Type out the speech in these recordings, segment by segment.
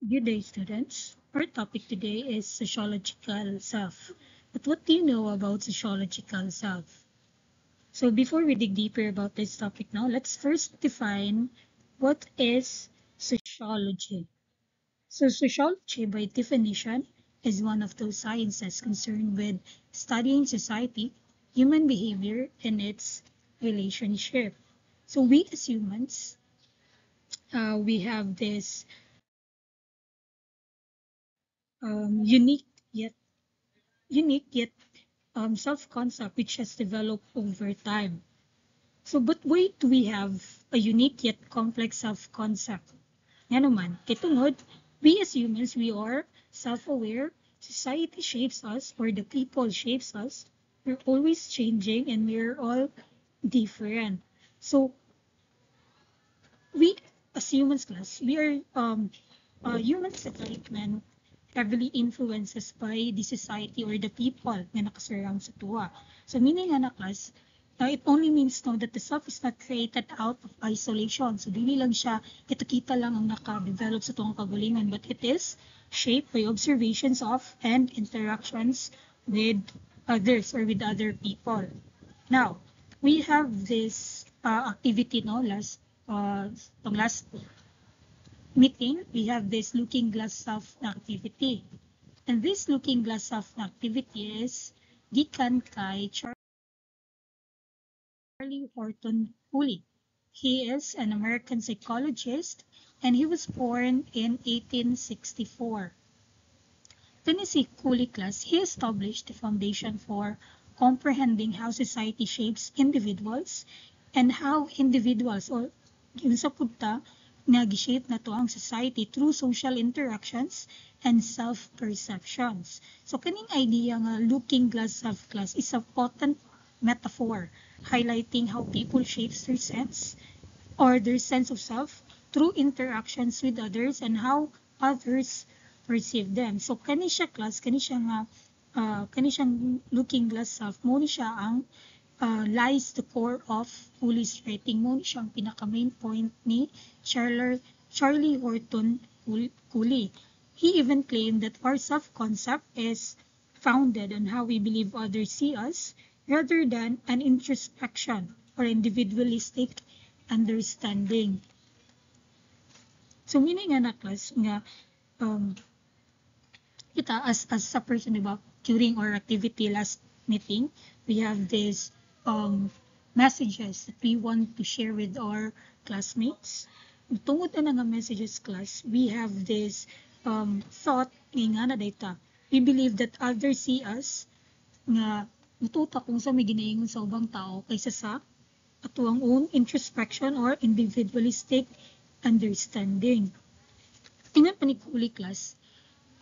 Good day, students. Our topic today is sociological self. But what do you know about sociological self? So before we dig deeper about this topic now, let's first define what is sociology. So sociology, by definition, is one of those sciences concerned with studying society, human behavior, and its relationship. So we as humans, we have this unique yet self-concept which has developed over time. So, but why do we have a unique yet complex self-concept? Nga naman, kay tungod, we as humans, we are self-aware, society shapes us, or the people shapes us, we're always changing, and we're all different. So, we as humans class, we are humans development heavily influences by the society or the people nga nakasurround sa tuwa. So meaning nga na class, it only means no that the self is not created out of isolation. So dili lang siya kita lang ang naka-develop sa tuwang kagalingan, but it is shaped by observations of and interactions with others or with other people. Now, we have this activity no last meeting, we have this looking glass self activity. And this looking glass self activity is gikan kay Charlie Horton Cooley. He is an American psychologist and he was born in 1864. Tennessee Cooley class, he established the foundation for comprehending how society shapes individuals and how individuals or yun sa punta nag-shape na to ang society through social interactions and self-perceptions. So kaning idea nga looking glass self-class is a potent metaphor highlighting how people shape their sense or their sense of self through interactions with others and how others perceive them. So kani siya class, kani siya nga kani siyang looking glass self, mo ni siya ang lies the core of Cooley's writing. Mo ni siya ang pinaka main point ni Charlie Horton Cooley. He even claimed that our self-concept is founded on how we believe others see us rather than an introspection or individualistic understanding. So meaning nga na class nga um, kita as a person diba during our activity last meeting we have this messages that we want to share with our classmates. Tungod na nga messages class, we have this thought nga na data. We believe that others see us nga mututa kung sa may ginaingon sa ubang tao kaysa sa atuang own introspection or individualistic understanding. Tingnan pa ni Cooley class,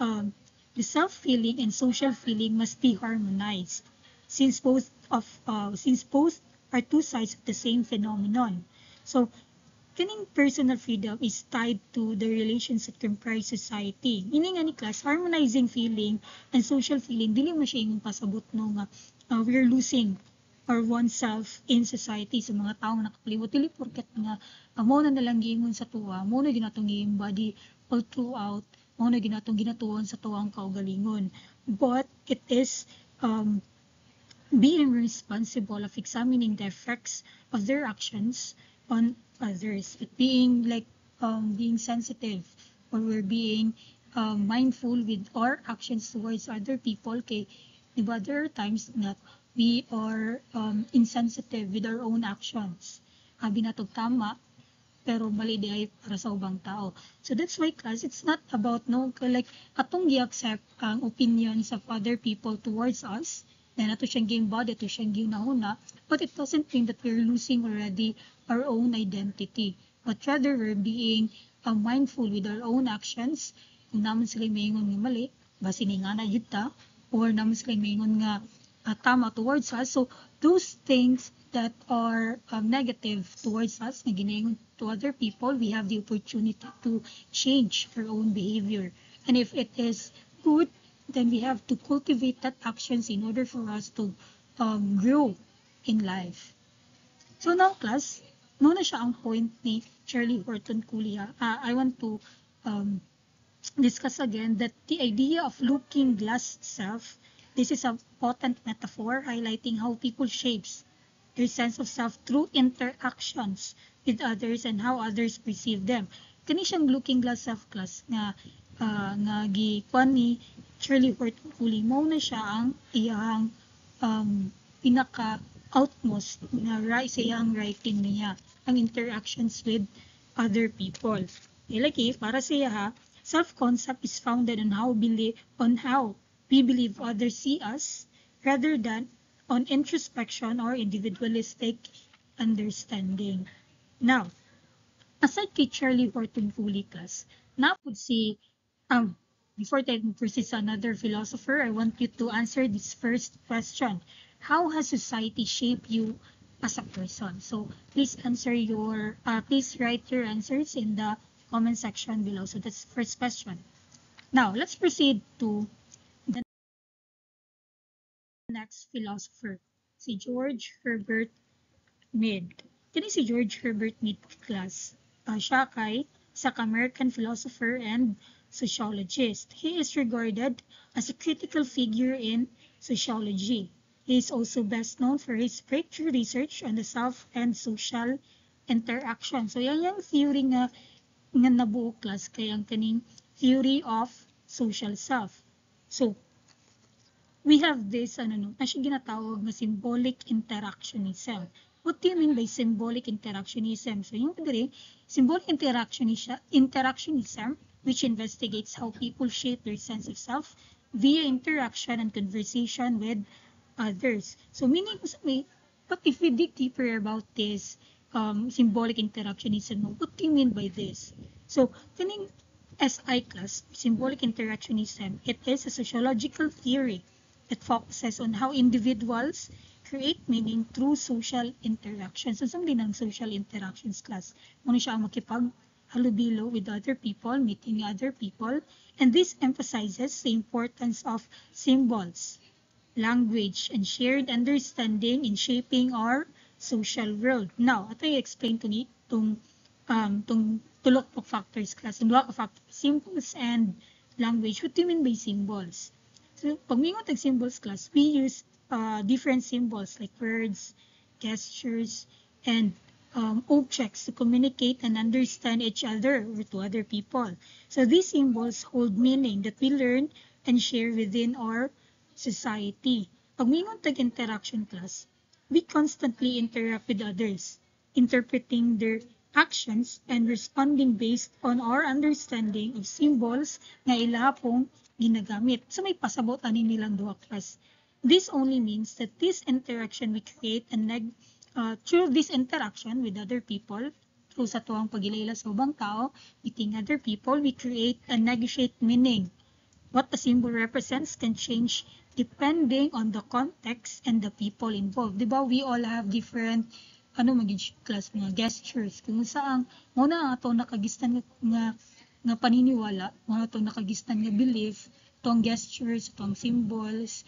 the self-feeling and social feeling must be harmonized since both are two sides of the same phenomenon. So, kaning personal freedom is tied to the relations that comprise society. Meaning nga ni class, harmonizing feeling and social feeling, dili mo siya yung pasabot no nga we're losing or oneself in society sa mga taong nakapaliwat. Dili porket nga mo na nalang giingon sa tuwa, mo na ginatong body all throughout, mo na ginatuon sa tuwang kaugalingon. But it is being responsible of examining the effects of their actions on others. It being like being sensitive or we're being mindful with our actions towards other people. Kay, diba, there are times that we are insensitive with our own actions. Abi natog tama, pero mali di ay para sa ubang tao. So that's why class, it's not about no like atong gi-accept ang opinions of other people towards us. Then ato siyang game body, ato siyang ginahuna, but it doesn't mean that we're losing already our own identity. But rather we're being mindful with our own actions. Kung naman sila maingon nga mali, basi ni nga na yun ta, or naman sila maingon nga tama towards us. So those things that are negative towards us, na ginaingon to other people, we have the opportunity to change our own behavior. And if it is good, then we have to cultivate that actions in order for us to grow in life. So now class, no na siya ang point ni Charlie Horton Cooley. I want to discuss again that the idea of looking glass self, this is a potent metaphor highlighting how people shapes their sense of self through interactions with others and how others perceive them. Kani siyang looking glass self class nga gikuan ni Shirley Horton Cooley, mo na siya ang iyang pinaka outmost na sa iyang writing niya, ang interactions with other people. Like para sa iya self-concept is founded on how we believe others see us rather than on introspection or individualistic understanding. Now, aside kay Charlie Horton Cooley class, napod si before tayo proceed sa another philosopher, I want you to answer this first question. How has society shaped you as a person? So please please write your answers in the comment section below. So that's the first question. Now let's proceed to the next philosopher, si George Herbert Mead. Kini si George Herbert Mead class. Siya kay American philosopher and sociologist. He is regarded as a critical figure in sociology. He is also best known for his breakthrough research on the self and social interaction. So yung theory nga nabuo class kay ang kaning theory of social self. So we have this na siya ginatawag na symbolic interactionism. What do you mean by symbolic interactionism? So yung diri, symbolic interactionism, which investigates how people shape their sense of self via interaction and conversation with others. So meaning, but if we dig deeper about this symbolic interactionism, what do you mean by this? So, kaning SI class, symbolic interactionism, it is a sociological theory that focuses on how individuals create meaning through social interactions. So, something ng social interactions class. Muna siya ang makipag-halubilo with other people, meeting other people, and this emphasizes the importance of symbols, language, and shared understanding in shaping our social world. Now, ito i-explain to ni itong tulok po factors class. Yung dua ka factors, symbols and language. What do you mean by symbols? So, pag mingon tag symbols class, we use different symbols like words, gestures, and objects to communicate and understand each other or to other people. So these symbols hold meaning that we learn and share within our society. Pag mingon tag interaction class, we constantly interact with others, interpreting their actions and responding based on our understanding of symbols nga ila pong ginagamit. So may pasabot ani nilang duha class. This only means that this interaction we create and through this interaction with other people, through sa tuwang pagilala sa ubang tao, meeting other people, we create and negotiate meaning. What a symbol represents can change depending on the context and the people involved. Diba, we all have different class mga gestures kung saan mo na ato nakagistan nga paniniwala, mo na ato nakagistan nga belief, tong gestures, tong symbols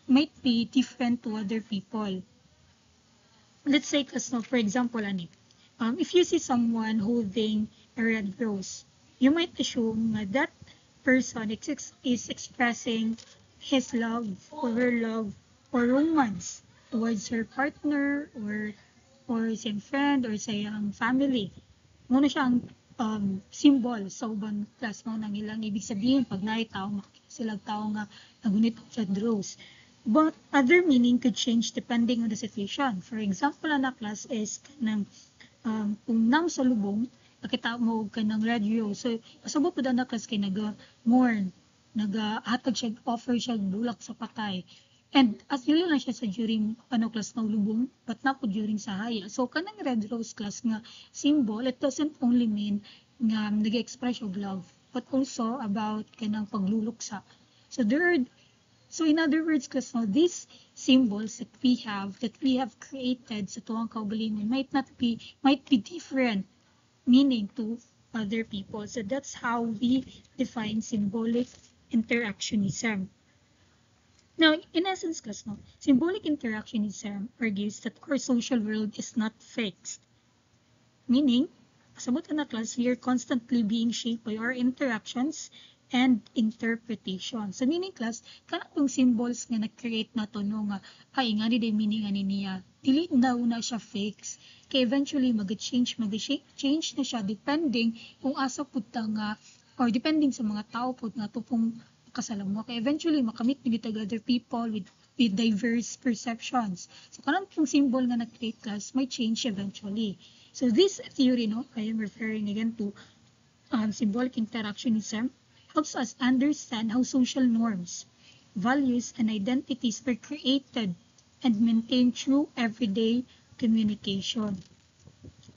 might be different to other people. Let's say, for example, if you see someone holding a red rose, you might assume that person is expressing his love or her love or romance towards her partner or siyang friend or sa iyang family. Muna siyang symbol sa ubang class mo nang ilang ibig sabihin pag naitaw makikita silang tao nga nagunit sa rose. But other meaning could change depending on the situation. For example, na class is kanang kung nang sa lubong, nakita mo kanang red rose. So, pasabot po na class kay naga-mourn, naga-hatag siya, offer siya bulak sa patay. And as yun lang siya sa during class ng lubong, but na po during sa haya. So, kanang red rose class nga symbol, it doesn't only mean nga nag-express of love, but also about kanang pagluluksa. So in other words, class, these symbols that we have created sa tuwang kaugalingon might be different meaning to other people. So that's how we define symbolic interactionism. Now, in essence, class, symbolic interactionism argues that our social world is not fixed. Meaning, Kasabot na class, we are constantly being shaped by our interactions and interpretation. So meaning class, kana tong symbols nga na-create na to no nga ay nga ni meaning ani niya. Dili daw na siya fix. Kay eventually mag-change na siya depending kung asa pud ta nga or depending sa mga tao pud nga to pong kasalamwa. Kay eventually makamit ni other people with diverse perceptions. So kanang tong symbol nga na-create class may change eventually. So this theory, no, I am referring again to symbolic interactionism, helps us understand how social norms, values, and identities were created and maintained through everyday communication.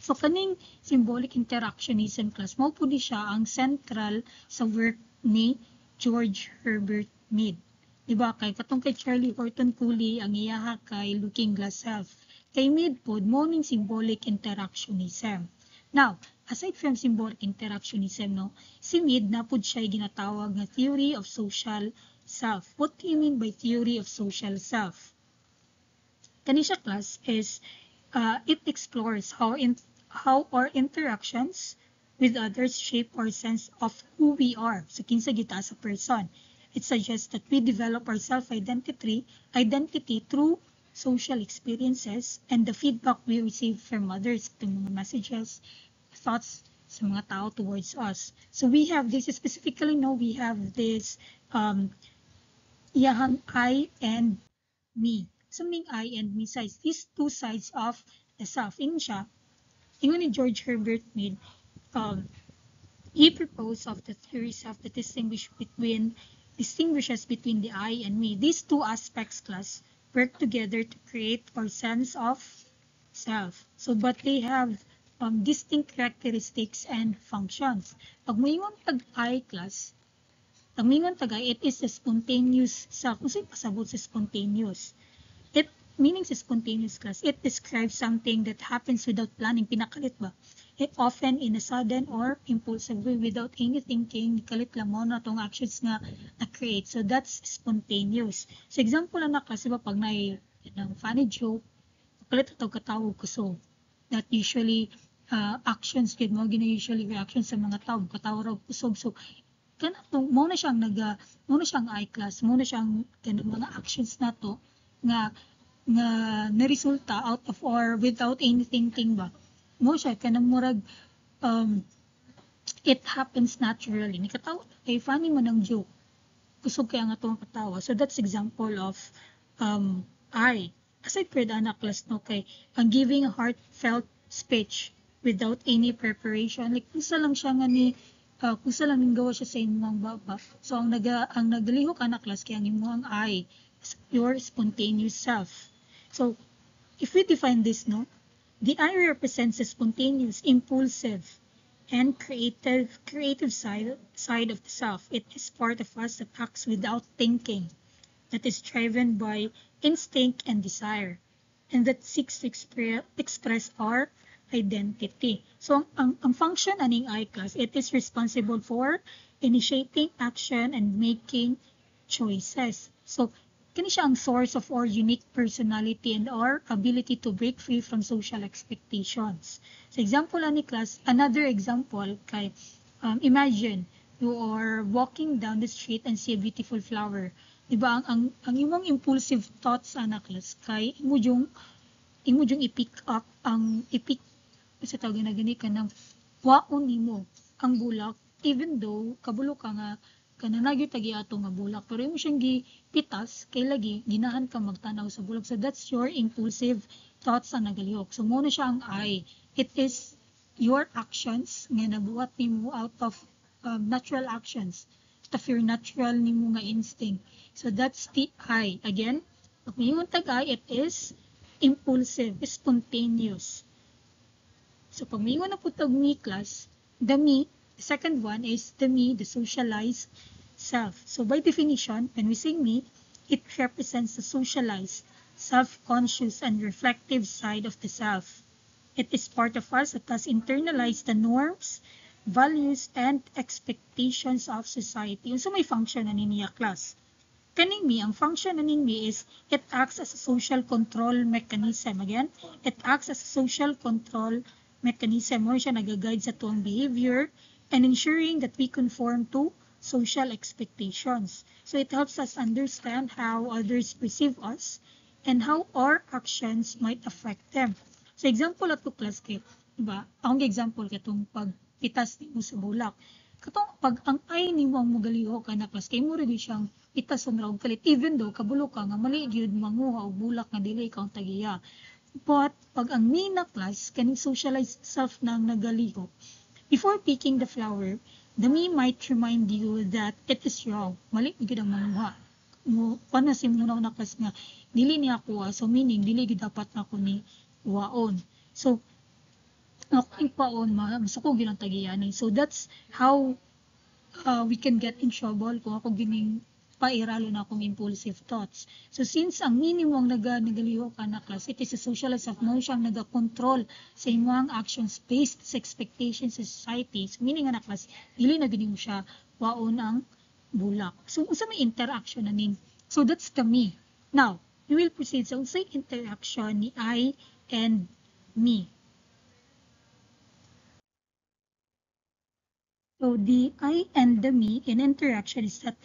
So kaning symbolic interactionism class, mao po di siya ang central sa work ni George Herbert Mead. Diba? Kay katong kay Charlie Horton Cooley ang iyaha kay Looking Glass Self. Kay Mead po, morning symbolic interactionism. Now, aside from symbolic interactionism, no, si Mead na po siya ginatawag na theory of social self. What do you mean by theory of social self? Kani siya class is it explores how our interactions with others shape our sense of who we are. So kinsa kita as a person. It suggests that we develop our self-identity through social experiences and the feedback we receive from others, the mga messages, thoughts sa mga tao towards us. So we have this, specifically no, we have this iyahang I and me. So meaning I and me sides, these two sides of the self. In siya, ingon ni George Herbert Mead, he proposed of the theory of the distinguishes between the I and me. These two aspects class work together to create our sense of self. So, but they have distinct characteristics and functions. Pag moingon tag I class, pag moingon tag I, it is the spontaneous self. Kung sa'yo pasabot sa spontaneous. It meaning sa spontaneous class, it describes something that happens without planning. Pinakalit ba? It often in a sudden or impulsive way without any thinking, kalit lang mo na itong actions nga na-create. So that's spontaneous. So example na class, diba pag may funny joke, kalit ito katawag kusog. That usually actions, kid mo usually reactions sa mga tao, katawag raw kusog. So mo na siyang I class, mo na siyang mga actions na to nga na-resulta out of or without any thinking ba. Mo siya kanang murag it happens naturally. Ni katawa kay funny man ang joke. Kusog kaya nga itong katawa. So that's example of I. Aside for the anak class no kay ang giving a heartfelt speech without any preparation. Like kusa lang siya nga ni kusa lang ning gawa siya sa imong baba. So ang nagalihok anak class kay ang imong I, your spontaneous self. So if we define this no, the I represents a spontaneous, impulsive, and creative side of the self. It is part of us that acts without thinking, that is driven by instinct and desire, and that seeks to express our identity. So ang function aning I class, it is responsible for initiating action and making choices. So kini siya ang source of our unique personality and our ability to break free from social expectations. So example ani class, another example kay imagine you are walking down the street and see a beautiful flower. Diba ang imong impulsive thoughts ana class kay imo yung i-pick up sa tawag na gani kanang waon nimo ang bulak even though kabulo ka nga kananagyo tagi ato nga bulak pero imo siyang gipitas kay lagi ginahan ka magtanaw sa bulak. So that's your impulsive thoughts na nagalihok. So mo na siya ang I. It is your actions nga nabuhat nimo out of natural actions, out of your natural nimo nga instinct. So that's the I. Again, pag mayingon tag I, it is impulsive, spontaneous. So pag mayingon na po tag me class, the me, the second one is the me, the socialized self. So by definition, when we say me, it represents the socialized, self-conscious, and reflective side of the self. It is part of us that has internalized the norms, values, and expectations of society. So may function na niya class. Kaning me, ang function na me is it acts as a social control mechanism. Again, it acts as a social control mechanism mo siya nag-guide sa tuwang behavior and ensuring that we conform to social expectations. So it helps us understand how others perceive us and how our actions might affect them. So example at class kay, diba? Ang example katong pagpitas nimo sa bulak. Katong pag ang ay nimo ang mogaliho ka na class kay mo rin siyang pitas sa og kalit even though kabulo ka nga mali gyud manguha og bulak nga dili ikaw ang tagiya. But pag ang mina class kaning socialized self nang nagaliho, before picking the flower, the me might remind you that it is wrong. Mali gyud ang manguha. Mo paano si muna na class nga dili ni ako so meaning dili gyud dapat na ko ni waon. So ako paon masukog gyud ang tagiyan. So that's how we can get in trouble kung ako gining pairalo na akong impulsive thoughts. So since ang minimum nagaliho ka na class, it is a socialized of mo siyang nagakontrol sa imong actions based sa expectations sa society. So meaning nga na class, dili na gini mo siya waon ang bulak. So unsa may interaction na ning. So that's the me. Now, we will proceed sa unsay interaction ni I and me. So the I and the me in interaction is that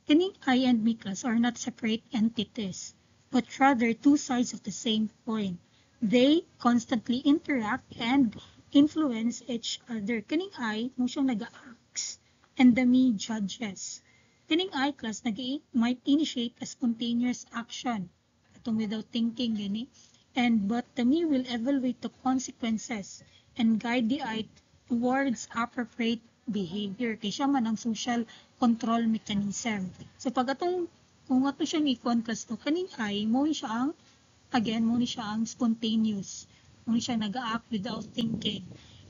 kining I and me class are not separate entities, but rather two sides of the same coin. They constantly interact and influence each other. Kining I, mo siyang nag-acts, and the me judges. Kining I class might initiate a spontaneous action, atong without thinking gani, and but the me will evaluate the consequences and guide the I towards appropriate behavior kay siya man ang social control mechanism. So pag atong kung ato siya ikuan kas to kaning I mo ni siya ang again mo ni siya ang spontaneous. Mo ni siya nag-act without thinking.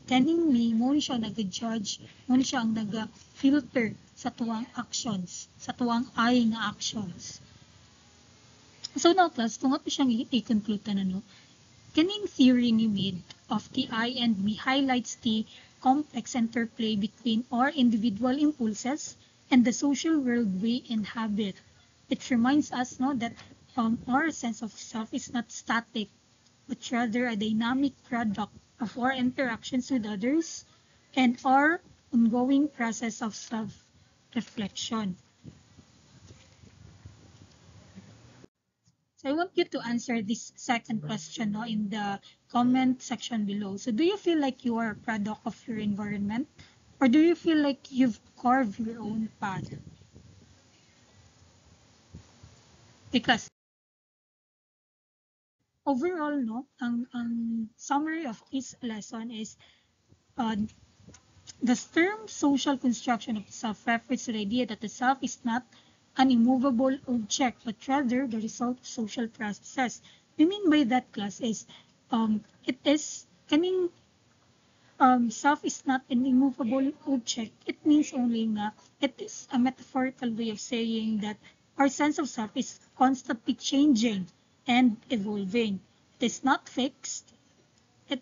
Kaning me mo ni siya nag-judge, mo ni siya ang nag-filter sa tuwang actions, sa tuwang I nga actions. So now class, kung ato siyang i-conclude na no, kaning theory ni Mead of the I and me highlights the complex interplay between our individual impulses and the social world we inhabit. It reminds us no, that our sense of self is not static, but rather a dynamic product of our interactions with others and our ongoing process of self-reflection. So I want you to answer this second question no, in the comment section below. So do you feel like you are a product of your environment? Or do you feel like you've carved your own path? Because overall, no, ang summary of this lesson is uh, the term social construction of the self refers to the idea that the self is not an immovable object, but rather the result of social processes. We mean by that class is it is kaning self is not an immovable object. It means only na it is a metaphorical way of saying that our sense of self is constantly changing and evolving. It is not fixed, it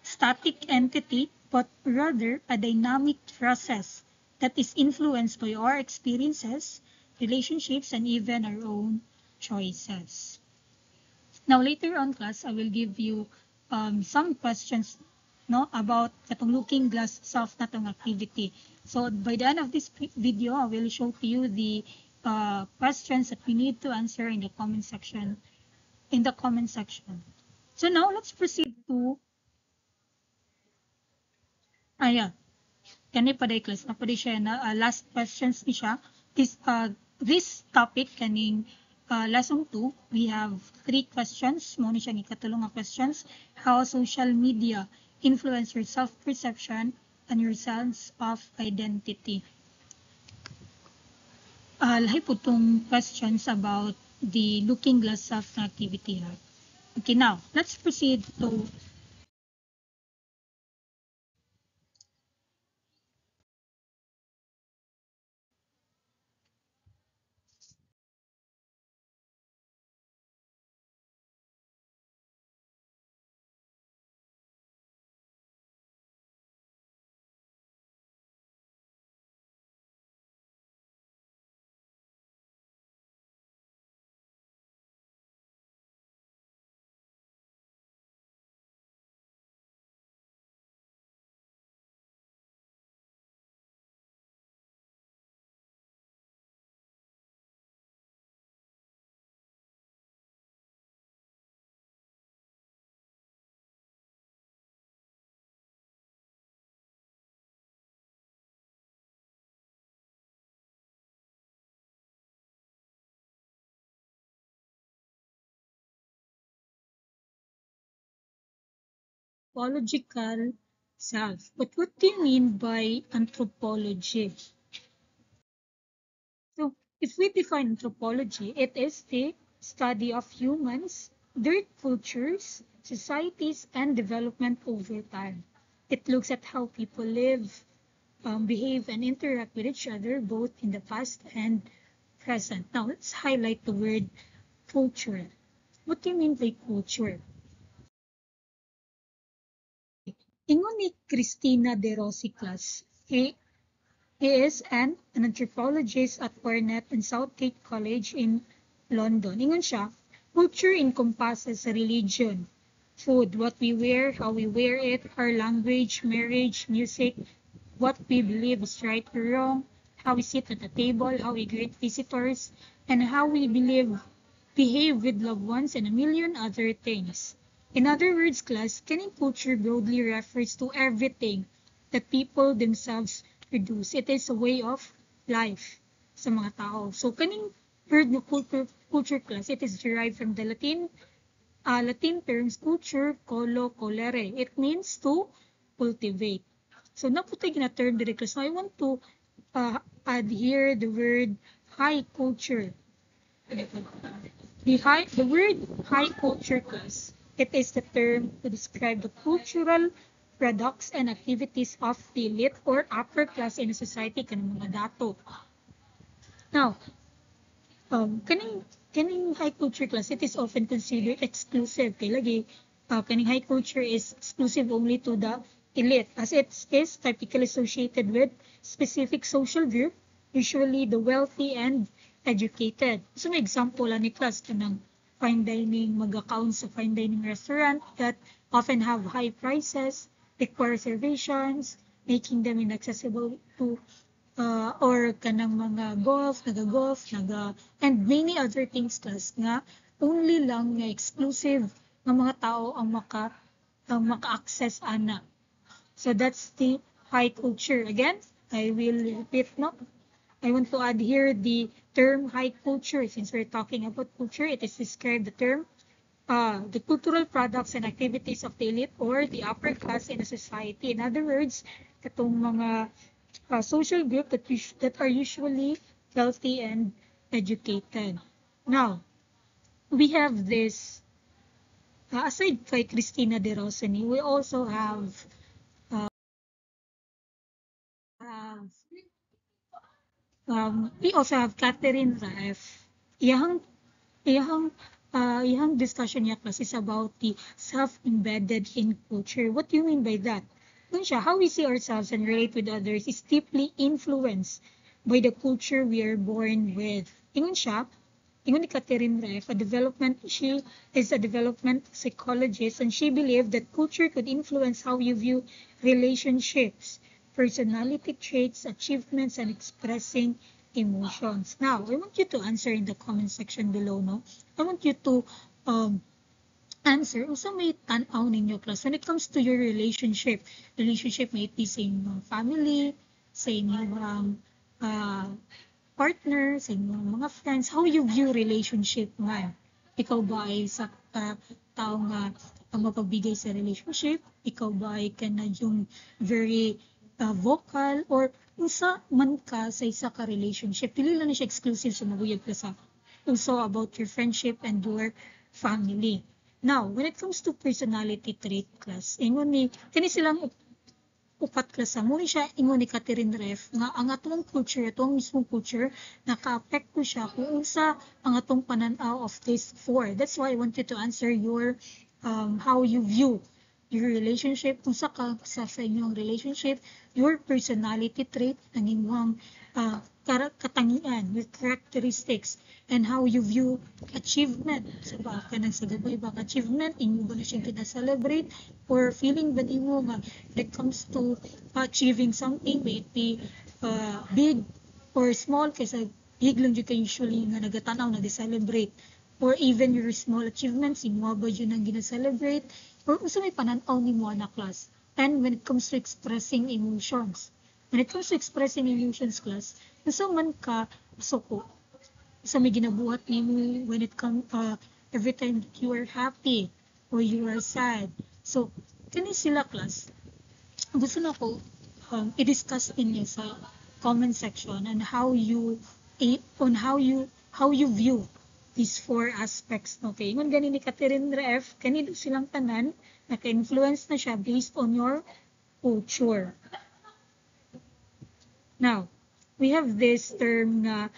static entity, but rather a dynamic process that is influenced by our experiences, relationships, and even our own choices. Now, later on class, I will give you some questions no, about katong looking glass self natong activity. So by the end of this video, I will show to you the questions that we need to answer in the comment section. So now let's proceed to kani paday class na paday siya na last questions ni siya. This topic kaning lesson 2, we have 3 questions. Mo ni siya ikatulong nga questions. How social media influence your self-perception and your sense of identity. Lahi po itong questions about the looking glass self activity. Okay, now, let's proceed to anthropological self. But what do you mean by anthropology? So, if we define anthropology, it is the study of humans, their cultures, societies, and development over time. It looks at how people live, behave, and interact with each other, both in the past and present. Now, let's highlight the word culture. What do you mean by culture? Ingon ni Cristina De Rossi class. He is an anthropologist at Cornell and Southgate College in London. Ingon siya, culture encompasses religion, food, what we wear, how we wear it, our language, marriage, music, what we believe is right or wrong, how we sit at the table, how we greet visitors, and how we behave with loved ones, and a million other things. In other words, class, caning culture broadly refers to everything that people themselves produce. It is a way of life sa mga tao. So, kaning word na culture class, it is derived from the Latin terms culture, colo, colere. It means to cultivate. So, naputay na term dire class. So, I want to add here the word high culture. The word high culture class, it is the term to describe the cultural products and activities of the elite or upper class in a society kanang mga dato. Now, kaning high culture class, it is often considered exclusive. Kay lagi, kaning high culture is exclusive only to the elite, as it is typically associated with specific social group, usually the wealthy and educated. So, may example ni class kanang fine dining, mag-account sa fine dining restaurant that often have high prices, require reservations, making them inaccessible to or kanang mga golf, and many other things class nga only lang nga exclusive ng mga tao ang maka-access ana. So that's the high culture. Again, I will repeat no. I want to add here the term high culture. Since we're talking about culture, it is described the term the cultural products and activities of the elite or the upper class in a society. In other words, katong mga social group that are usually wealthy and educated. Now, we have this, aside by Cristina De Rosani, we also have we also have Catherine Raef. Iyang discussion niya class is about the self-embedded in culture. What do you mean by that? Dun siya, how we see ourselves and relate with others is deeply influenced by the culture we are born with. Ingon ni Catherine Reif, she is a development psychologist, and she believed that culture could influence how you view relationships, personality traits, achievements, and expressing emotions. Now, I want you to answer in the comment section below, no? I want you to answer unsa may tan-aw ninyo class when it comes to your relationship may it be sa inyong family, sa inyong partner, sa inyong mga friends, how you view relationship nga. Ikaw ba ay sa tao nga ang mapagbigay sa relationship? Ikaw ba ay ka na yung very vocal, or unsa man ka sa isa ka relationship? Dili lang na siya exclusive sa nabuyag ka sa also about your friendship and your family. Now, when it comes to personality trait class, ingon ni kani silang upat klasa mo siya ingon ni Catherine Reif nga ang atong culture, atong mismong culture naka-apekto siya kung unsa ang atong pananaw of these four. That's why I want you to answer your how you view your relationship, kung sa inyong relationship, your personality trait, ang inyong katangian, your characteristics, and how you view achievement. So ba, kanang sa gabay ba achievement, inyo ba na siyang celebrate, or feeling ba di mo nga, when it comes to achieving something, may it be big or small, kasi big lang dyan ka usually nga nagatanaw, nag-celebrate, or even your small achievements, inyo ba dyan ang gina-celebrate, or unsa may pananaw ni mo na class. And when it comes to expressing emotions, class, unsa man ka suko, unsa may ginabuhat nimo when it comes every time that you are happy or you are sad. So kani sila class, gusto na ko i-discuss ninyo sa comment section on how you view these four aspects. Okay, ngun gani ni Catherine F, kani silang tanan naka-influence na siya based on your culture. Now, we have this term na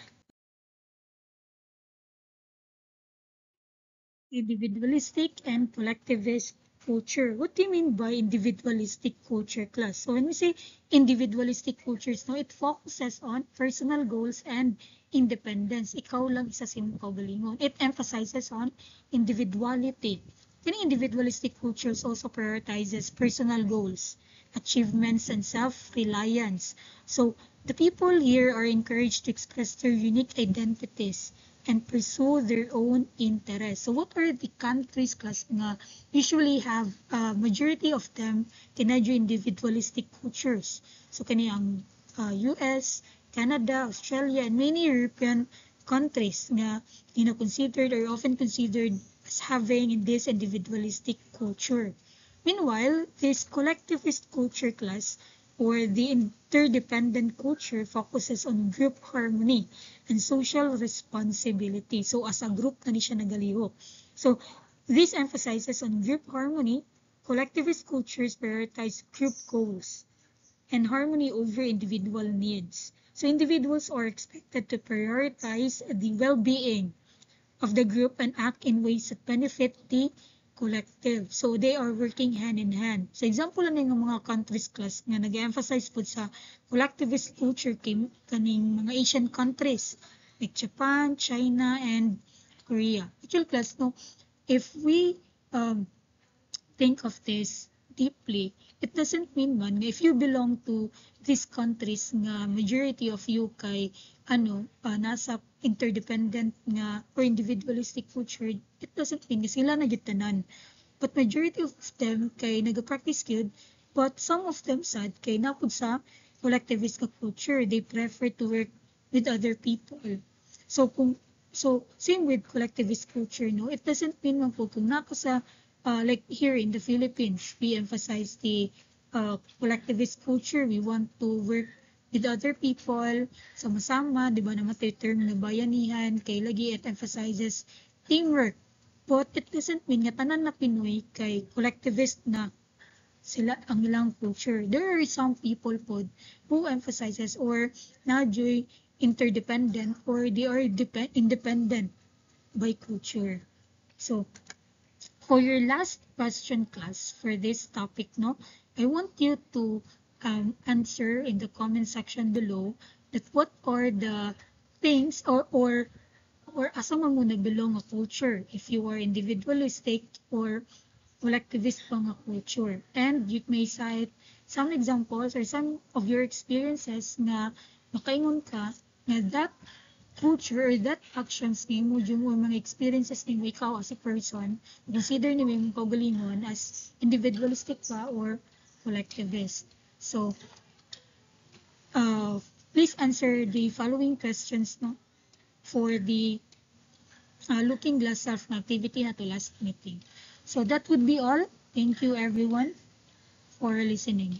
individualistic and collectivist culture. What do you mean by individualistic culture, class? So when we say individualistic cultures, no, it focuses on personal goals and independence. Ikaw lang isa sa imong kaugalingon. It emphasizes on individuality. Any individualistic cultures also prioritizes personal goals, achievements, and self-reliance. So the people here are encouraged to express their unique identities and pursue their own interests. So what are the countries, class, nga usually have majority of them kinadyo individualistic cultures? So kani ang US, Canada, Australia, and many European countries nga considered or often considered as having in this individualistic culture. Meanwhile, this collectivist culture, class, or the interdependent culture focuses on group harmony and social responsibility. So as a group na ni siya nagalihok. So this emphasizes on group harmony. Collectivist cultures prioritize group goals and harmony over individual needs. So individuals are expected to prioritize the well-being of the group and act in ways that benefit the collective. So they are working hand in hand. So example lang ng mga countries, class nga nag-emphasize po sa collectivist culture kaning mga Asian countries like Japan, China, and Korea. Actually, class, no, if we think of this deeply, it doesn't mean man if you belong to these countries nga majority of you kay nasa interdependent nga or individualistic culture, it doesn't mean nga sila nagitanan. But majority of them kay nag-practice good, but some of them sad kay napud sa collectivist culture, they prefer to work with other people. So same with collectivist culture, no, it doesn't mean man po kung nako sa like here in the Philippines, we emphasize the collectivist culture. We want to work with other people, sama-sama, di ba naman tayo term na bayanihan, kay lagi it emphasizes teamwork. But it doesn't mean nga tanan na Pinoy kay collectivist na sila ang ilang culture. There are some people po who emphasizes or na-joy interdependent or they are independent by culture. So, for your last question, class, for this topic, no, I want you to answer in the comment section below that what are the things or asa man mo nagbelong nga culture, if you are individualistic or collectivist pa nga culture. And you may cite some examples or some of your experiences na makaingon ka na that culture or that actions nimo yung mga experiences nimo ikaw as a person, consider nimo yung kaugalingon as individualistic pa or collectivist. So please answer the following questions, no, for the looking glass self activity na to last meeting. So that would be all. Thank you everyone for listening.